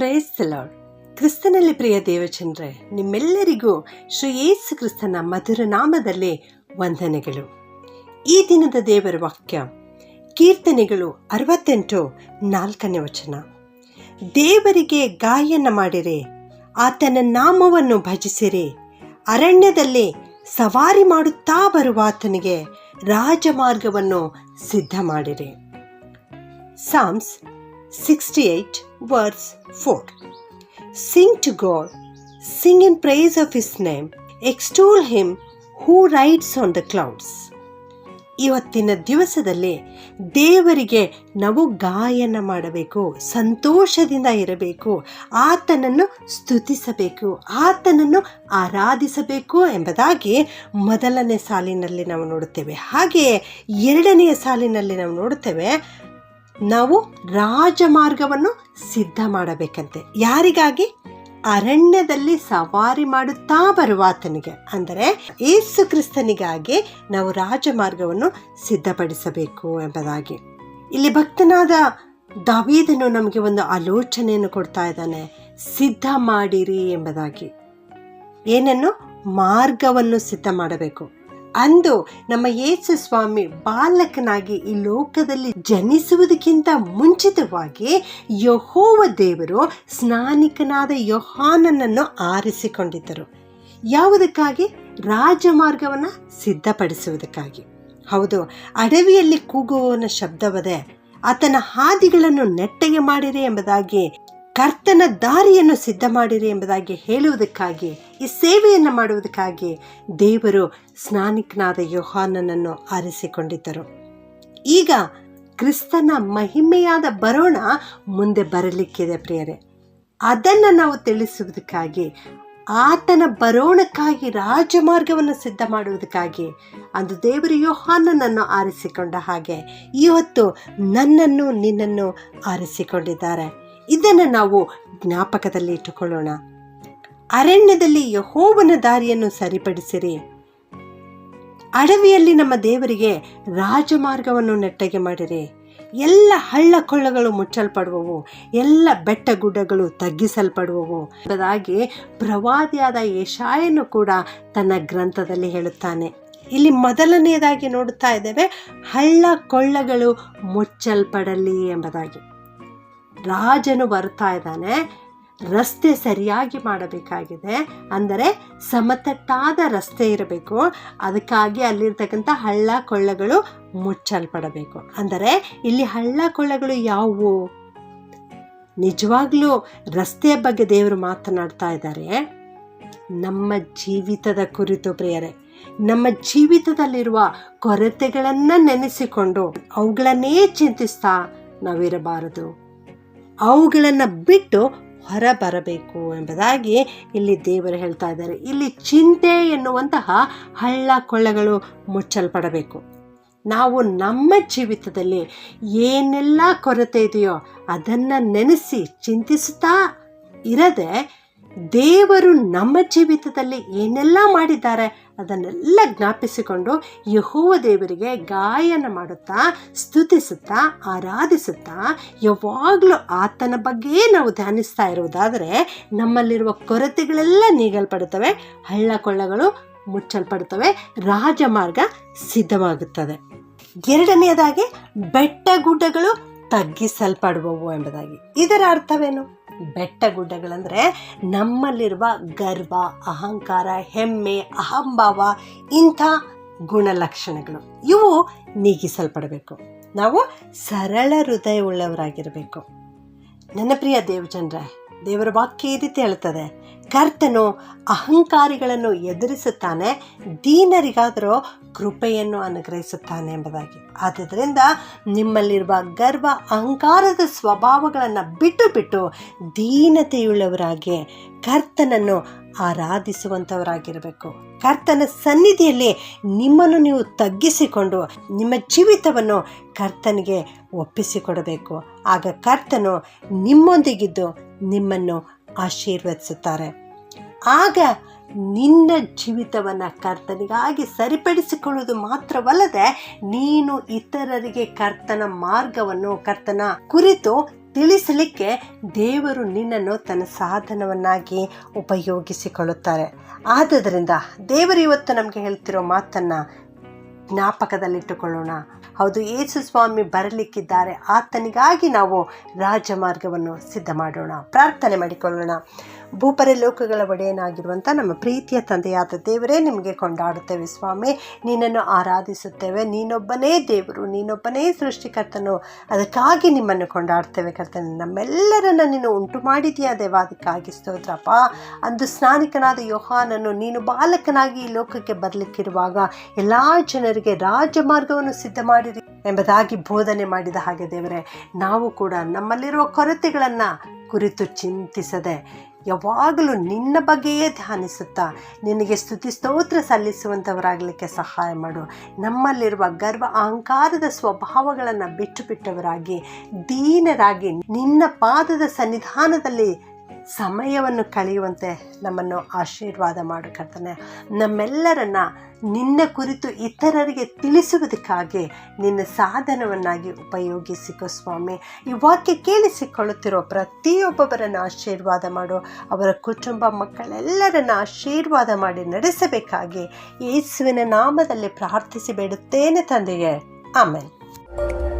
Price the lord. ಕ್ರಿಸ್ತನಲ್ಲಿ ಪ್ರಿಯ ದೇವಜನರೇ, ನಿಮ್ಮೆಲ್ಲರಿಗೂ ಶ್ರೀ ಯೇಸು ಕ್ರಿಸ್ತನ ಮಧುರ ನಾಮದಲ್ಲಿ ವಂದನೆಗಳು. ಈ ದಿನದ ದೇವರ ವಾಕ್ಯ ಕೀರ್ತನೆಗಳು 68:4. ದೇವರಿಗೆ ಗಾಯನ ಮಾಡಿರಿ, ಆತನ ನಾಮವನ್ನು ಭಜಿಸಿರಿ, ಅರಣ್ಯದಲ್ಲಿ ಸವಾರಿ ಮಾಡುತ್ತಾ ಬರುವ ಆತನಿಗೆ ರಾಜಮಾರ್ಗವನ್ನು ಸಿದ್ಧ ಮಾಡಿರಿ. Psalms 68:4. Sing to God, sing in praise of His name, extol Him who rides on the clouds. ಇವತ್ತಿನ ದಿವಸದಲ್ಲಿ ದೇವರಿಗೆ ನಾವು ಗಾಯನ ಮಾಡಬೇಕು, ಸಂತೋಷದಿಂದ ಇರಬೇಕು, ಆತನನ್ನು ಸ್ತುತಿಸಬೇಕು, ಆತನನ್ನು ಆರಾಧಿಸಬೇಕು ಎಂಬುದಾಗಿ ಮೊದಲನೇ ಸಾಲಿನಲ್ಲಿ ನಾವು ನೋಡುತ್ತೇವೆ. ಹಾಗೆಯೇ ಎರಡನೆಯ ಸಾಲಿನಲ್ಲಿ ನಾವು ನೋಡುತ್ತೇವೆ, ನಾವು ರಾಜಮಾರ್ಗವನ್ನು ಸಿದ್ಧ ಮಾಡಬೇಕಂತೆ. ಯಾರಿಗಾಗಿ? ಅರಣ್ಯದಲ್ಲಿ ಸವಾರಿ ಮಾಡುತ್ತಾ ಬರುವ ಆತನಿಗೆ, ಅಂದರೆ ಯೇಸು ಕ್ರಿಸ್ತನಿಗಾಗಿ ನಾವು ರಾಜಮಾರ್ಗವನ್ನು ಸಿದ್ಧಪಡಿಸಬೇಕು ಎಂಬುದಾಗಿ. ಇಲ್ಲಿ ಭಕ್ತನಾದ ದಾವೀದನು ನಮಗೆ ಒಂದು ಆಲೋಚನೆಯನ್ನು ಕೊಡ್ತಾ ಇದ್ದಾನೆ, ಸಿದ್ಧ ಮಾಡಿರಿ ಎಂಬುದಾಗಿ. ಏನನ್ನು? ಮಾರ್ಗವನ್ನು ಸಿದ್ಧ ಮಾಡಬೇಕು. ಅಂದು ನಮ್ಮ ಯೇಸು ಸ್ವಾಮಿ ಬಾಲಕನಾಗಿ ಈ ಲೋಕದಲ್ಲಿ ಜನಿಸುವುದಕ್ಕಿಂತ ಮುಂಚಿತವಾಗಿ ಯೆಹೋವ ದೇವರು ಸ್ನಾನಿಕನಾದ ಯೋಹಾನನನ್ನು ಆರಿಸಿಕೊಂಡಿದ್ದರು. ಯಾವುದಕ್ಕಾಗಿ? ರಾಜಮಾರ್ಗವನ್ನು ಸಿದ್ಧಪಡಿಸುವುದಕ್ಕಾಗಿ. ಹೌದು, ಅಡವಿಯಲ್ಲಿ ಕೂಗುವವನ ಶಬ್ದವದೆ, ಆತನ ಹಾದಿಗಳನ್ನು ನೆಟ್ಟಗೆ ಮಾಡಿರಿ ಎಂಬುದಾಗಿ, ಕರ್ತನ ದಾರಿಯನ್ನು ಸಿದ್ಧ ಮಾಡಿರಿ ಎಂಬುದಾಗಿ ಹೇಳುವುದಕ್ಕಾಗಿ, ಈ ಸೇವೆಯನ್ನು ಮಾಡುವುದಕ್ಕಾಗಿ ದೇವರು ಸ್ನಾನಿಕನಾದ ಯೋಹಾನನನ್ನು ಆರಿಸಿಕೊಂಡಿದ್ದರು. ಈಗ ಕ್ರಿಸ್ತನ ಮಹಿಮೆಯಾದ ಬರೋಣ ಮುಂದೆ ಬರಲಿಕ್ಕಿದೆ ಪ್ರಿಯರೇ. ಅದನ್ನು ನಾವು ತಿಳಿಸುವುದಕ್ಕಾಗಿ, ಆತನ ಬರೋಣಕ್ಕಾಗಿ ರಾಜಮಾರ್ಗವನ್ನು ಸಿದ್ಧ ಮಾಡುವುದಕ್ಕಾಗಿ ಅಂದು ದೇವರು ಯೋಹಾನನನ್ನು ಆರಿಸಿಕೊಂಡ ಹಾಗೆ ಇವತ್ತು ನನ್ನನ್ನು ನಿನ್ನನ್ನು ಆರಿಸಿಕೊಂಡಿದ್ದಾರೆ. ಇದನ್ನು ನಾವು ಜ್ಞಾಪಕದಲ್ಲಿ ಇಟ್ಟುಕೊಳ್ಳೋಣ. ಅರಣ್ಯದಲ್ಲಿ ಯೆಹೋವನ ದಾರಿಯನ್ನು ಸರಿಪಡಿಸಿರಿ. ಅಡವಿಯಲ್ಲಿ ನಮ್ಮ ದೇವರಿಗೆ ರಾಜಮಾರ್ಗವನ್ನು ನೆಟ್ಟಗೆ ಮಾಡಿರಿ. ಎಲ್ಲ ಹಳ್ಳ ಕೊಳ್ಳಗಳು ಮುಚ್ಚಲ್ಪಡುವವು, ಎಲ್ಲ ಬೆಟ್ಟ ಗುಡ್ಡಗಳು ತಗ್ಗಿಸಲ್ಪಡುವವು ಎಂಬುದಾಗಿ ಪ್ರವಾದಿಯಾದ ಯೆಶಾಯನು ಕೂಡ ತನ್ನ ಗ್ರಂಥದಲ್ಲಿ ಹೇಳುತ್ತಾನೆ. ಇಲ್ಲಿ ಮೊದಲನೆಯದಾಗಿ ನೋಡುತ್ತಾ ಇದ್ದೇವೆ, ಹಳ್ಳ ಕೊಳ್ಳಗಳು ಮುಚ್ಚಲ್ಪಡಲಿ ಎಂಬುದಾಗಿ. ರಾಜನು ಬರ್ತಾ ಇದ್ದಾನೆ, ರಸ್ತೆ ಸರಿಯಾಗಿ ಮಾಡಬೇಕಾಗಿದೆ. ಅಂದರೆ ಸಮತಟ್ಟಾದ ರಸ್ತೆ ಇರಬೇಕು. ಅದಕ್ಕಾಗಿ ಅಲ್ಲಿರ್ತಕ್ಕಂಥ ಹಳ್ಳ ಕೊಳ್ಳಗಳು ಮುಚ್ಚಲ್ಪಡಬೇಕು. ಅಂದರೆ ಇಲ್ಲಿ ಹಳ್ಳ ಕೊಳ್ಳಗಳು ಯಾವುವು? ನಿಜವಾಗ್ಲೂ ರಸ್ತೆಯ ಬಗ್ಗೆ ದೇವರು ಮಾತನಾಡ್ತಾ ಇದ್ದಾರೆ. ನಮ್ಮ ಜೀವಿತದ ಕುರಿತು ಪ್ರಿಯರೇ, ನಮ್ಮ ಜೀವಿತದಲ್ಲಿರುವ ಕೊರತೆಗಳನ್ನು ನೆನೆಸಿಕೊಂಡು ಅವುಗಳನ್ನೇ ಚಿಂತಿಸ್ತಾ ನಾವಿರಬಾರದು. ಅವುಗಳನ್ನು ಬಿಟ್ಟು ಹೊರ ಬರಬೇಕು ಎಂಬುದಾಗಿ ಇಲ್ಲಿ ದೇವರು ಹೇಳ್ತಾ ಇದ್ದಾರೆ. ಇಲ್ಲಿ ಚಿಂತೆ ಎನ್ನುವಂತಹ ಹಳ್ಳ ಕೊಳ್ಳಗಳು ಮುಚ್ಚಲ್ಪಡಬೇಕು. ನಾವು ನಮ್ಮ ಜೀವಿತದಲ್ಲಿ ಏನೆಲ್ಲ ಕೊರತೆ ಇದೆಯೋ ಅದನ್ನು ನೆನೆಸಿ ಚಿಂತಿಸುತ್ತಾ ಇರದೆ, ದೇವರು ನಮ್ಮ ಜೀವಿತದಲ್ಲಿ ಏನೆಲ್ಲ ಮಾಡಿದ್ದಾರೆ ಅದನ್ನೆಲ್ಲ ಜ್ಞಾಪಿಸಿಕೊಂಡು ಯೆಹೋವ ದೇವರಿಗೆ ಗಾಯನ ಮಾಡುತ್ತಾ, ಸ್ತುತಿಸುತ್ತಾ, ಆರಾಧಿಸುತ್ತಾ ಯಾವಾಗಲೂ ಆತನ ಬಗ್ಗೆ ನಾವು ಧ್ಯಾನಿಸ್ತಾ ಇರುವುದಾದರೆ ನಮ್ಮಲ್ಲಿರುವ ಕೊರತೆಗಳೆಲ್ಲ ನೀಗಲ್ಪಡುತ್ತವೆ, ಹಳ್ಳ ಕೊಳ್ಳಗಳು ಮುಚ್ಚಲ್ಪಡುತ್ತವೆ, ರಾಜಮಾರ್ಗ ಸಿದ್ಧವಾಗುತ್ತದೆ. ಎರಡನೆಯದಾಗಿ ಬೆಟ್ಟ ಗುಡ್ಡಗಳು ತಗ್ಗಿಸಲ್ಪಡುವವು ಎಂಬುದಾಗಿ. ಇದರ ಅರ್ಥವೇನು? ಬೆಟ್ಟ ಗುಡ್ಡಗಳಂದರೆ ನಮ್ಮಲ್ಲಿರುವ ಗರ್ವ, ಅಹಂಕಾರ, ಹೆಮ್ಮೆ, ಅಹಂಭಾವ, ಇಂಥ ಗುಣಲಕ್ಷಣಗಳು ಇವು ನೀಗಿಸಲ್ಪಡಬೇಕು. ನಾವು ಸರಳ ಹೃದಯವುಳ್ಳವರಾಗಿರಬೇಕು. ನನ್ನ ಪ್ರಿಯ ದೇವಜನರೇ, ದೇವರ ವಾಕ್ಯ ಈ ರೀತಿ ಹೇಳ್ತದೆ, ಕರ್ತನು ಅಹಂಕಾರಿಗಳನ್ನು ಎದುರಿಸುತ್ತಾನೆ, ದೀನರಿಗಾದರೂ ಕೃಪೆಯನ್ನು ಅನುಗ್ರಹಿಸುತ್ತಾನೆ ಎಂಬುದಾಗಿ. ಆದ್ದರಿಂದ ನಿಮ್ಮಲ್ಲಿರುವ ಗರ್ವ, ಅಹಂಕಾರದ ಸ್ವಭಾವಗಳನ್ನು ಬಿಟ್ಟು ದೀನತೆಯುಳ್ಳವರಾಗಿ ಕರ್ತನನ್ನು ಆರಾಧಿಸುವಂಥವರಾಗಿರಬೇಕು. ಕರ್ತನ ಸನ್ನಿಧಿಯಲ್ಲಿ ನಿಮ್ಮನ್ನು ನೀವು ತಗ್ಗಿಸಿಕೊಂಡು ನಿಮ್ಮ ಜೀವಿತವನ್ನು ಕರ್ತನಿಗೆ ಒಪ್ಪಿಸಿಕೊಡಬೇಕು. ಆಗ ಕರ್ತನು ನಿಮ್ಮೊಂದಿಗಿದ್ದು ನಿಮ್ಮನ್ನು ಆಶೀರ್ವದಿಸುತ್ತಾರೆ. ಆಗ ನಿನ್ನ ಜೀವಿತವನ್ನು ಕರ್ತನಿಗಾಗಿ ಸರಿಪಡಿಸಿಕೊಳ್ಳುವುದು ಮಾತ್ರವಲ್ಲದೆ ನೀನು ಇತರರಿಗೆ ಕರ್ತನ ಮಾರ್ಗವನ್ನು, ಕರ್ತನ ಕುರಿತು ತಿಳಿಸಲಿಕ್ಕೆ ದೇವರು ನಿನ್ನನ್ನು ತನ್ನ ಸಾಧನವನ್ನಾಗಿ ಉಪಯೋಗಿಸಿಕೊಳ್ಳುತ್ತಾರೆ. ಆದುದರಿಂದ ದೇವರು ಇವತ್ತು ನಮಗೆ ಹೇಳ್ತಿರೋ ಮಾತನ್ನು ಜ್ಞಾಪಕದಲ್ಲಿಟ್ಟುಕೊಳ್ಳೋಣ. ಹೌದು, ಯೇಸು ಸ್ವಾಮಿ ಬರಲಿಕ್ಕಿದ್ದಾರೆ. ಆತನಿಗಾಗಿ ನಾವು ರಾಜಮಾರ್ಗವನ್ನು ಸಿದ್ಧ ಮಾಡೋಣ. ಪ್ರಾರ್ಥನೆ ಮಾಡಿಕೊಳ್ಳೋಣ. ಭೂಪರಲೋಕಗಳ ಒಡೆಯನಾಗಿರುವಂಥ ನಮ್ಮ ಪ್ರೀತಿಯ ತಂದೆಯಾದ ದೇವರೇ, ನಿಮಗೆ ಕೊಂಡಾಡುತ್ತೇವೆ ಸ್ವಾಮಿ. ನಿನ್ನನ್ನು ಆರಾಧಿಸುತ್ತೇವೆ. ನೀನೊಬ್ಬನೇ ದೇವರು, ನೀನೊಬ್ಬನೇ ಸೃಷ್ಟಿಕರ್ತನು. ಅದಕ್ಕಾಗಿ ನಿಮ್ಮನ್ನು ಕೊಂಡಾಡ್ತೇವೆ ಕರ್ತನೆ. ನಮ್ಮೆಲ್ಲರನ್ನು ನೀನು ಉಂಟು ಮಾಡಿದೆಯಾ ದೇವಾದಕ್ಕಾಗಿ ಸ್ತೋತ್ರಪ್ಪ. ಅಂದು ಸ್ನಾನಿಕನಾದ ಯೋಹಾನನು ನೀನು ಬಾಲಕನಾಗಿ ಈ ಲೋಕಕ್ಕೆ ಬರಲಿಕ್ಕಿರುವಾಗ ಎಲ್ಲ ಜನರಿಗೆ ರಾಜಮಾರ್ಗವನ್ನು ಸಿದ್ಧ ಮಾಡಿರಿ ಎಂಬುದಾಗಿ ಬೋಧನೆ ಮಾಡಿದ ಹಾಗೆ ದೇವರೇ, ನಾವು ಕೂಡ ನಮ್ಮಲ್ಲಿರುವ ಕೊರತೆಗಳನ್ನು ಕುರಿತು ಚಿಂತಿಸದೆ ಯಾವಾಗಲೂ ನಿನ್ನ ಬಗ್ಗೆಯೇ ಧ್ಯಾನಿಸುತ್ತಾ ನಿನಗೆ ಸ್ತುತಿ ಸ್ತೋತ್ರ ಸಲ್ಲಿಸುವಂಥವರಾಗಲಿಕ್ಕೆ ಸಹಾಯ ಮಾಡು. ನಮ್ಮಲ್ಲಿರುವ ಗರ್ವ ಅಹಂಕಾರದ ಸ್ವಭಾವಗಳನ್ನು ಬಿಟ್ಟುಬಿಟ್ಟವರಾಗಿ ದೀನರಾಗಿ ನಿನ್ನ ಪಾದದ ಸನ್ನಿಧಾನದಲ್ಲಿ ಸಮಯವನ್ನು ಕಳೆಯುವಂತೆ ನಮ್ಮನ್ನು ಆಶೀರ್ವಾದ ಮಾಡು ಕರ್ತನೆ. ನಮ್ಮೆಲ್ಲರನ್ನ ನಿನ್ನ ಕುರಿತು ಇತರರಿಗೆ ತಿಳಿಸುವುದಕ್ಕಾಗಿ ನಿನ್ನ ಸಾಧನವನ್ನಾಗಿ ಉಪಯೋಗಿಸಿಕೊ ಸ್ವಾಮಿ. ಈ ವಾಕ್ಯ ಕೇಳಿಸಿಕೊಳ್ಳುತ್ತಿರೋ ಪ್ರತಿಯೊಬ್ಬೊಬ್ಬರನ್ನು ಆಶೀರ್ವಾದ ಮಾಡು. ಅವರ ಕುಟುಂಬ ಮಕ್ಕಳೆಲ್ಲರನ್ನ ಆಶೀರ್ವಾದ ಮಾಡಿ ನಡೆಸಬೇಕಾಗಿ ಯೇಸುವಿನ ನಾಮದಲ್ಲಿ ಪ್ರಾರ್ಥಿಸಿ ಬೇಡುತ್ತೇನೆ ತಂದೆಯೇ. ಆಮೆನ್.